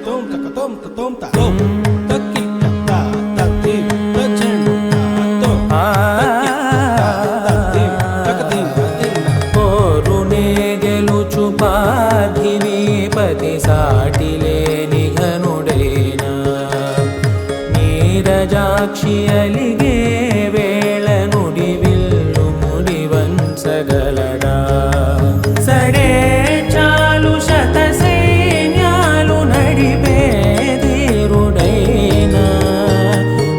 tom taka tom ta tom ta tom taki ta ta ti ta chen ta tom taki ta ti taka ti కోరునే గెలుచు పార్థివి పతి సాటి లేని ఘనుడైనా నీరజాక్షి అలిగే వేళ నుడి విల్లు ముడి వంచగలడా సడే చాలు శత సైన్యాలు నడిపే ధీరుడైనా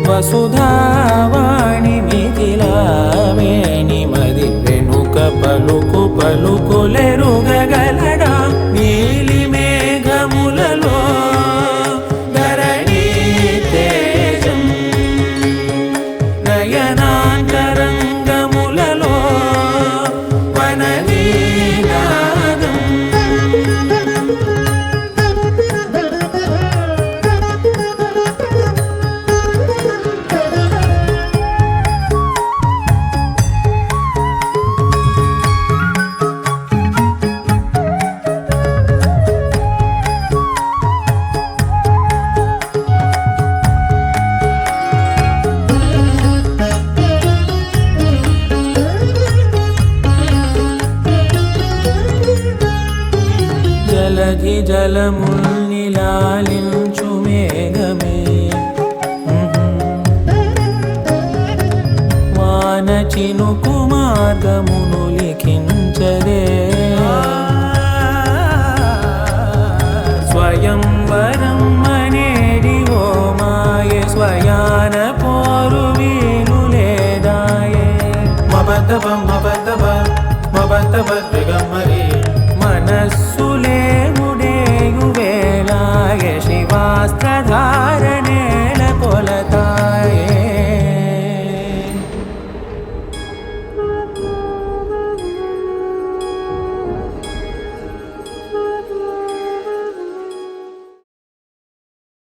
వసుధావాణి మిథిలావేణి మది వెనుక పలుకు పలుకులెరుగగలడా నీలి మేఘములలో ధరణి తేజం నయనాంతరంగములలో వననీనాదం జలధి జలముల్ని లాలించు మేఘమే వాన చినుకు మార్గమును లిఖించు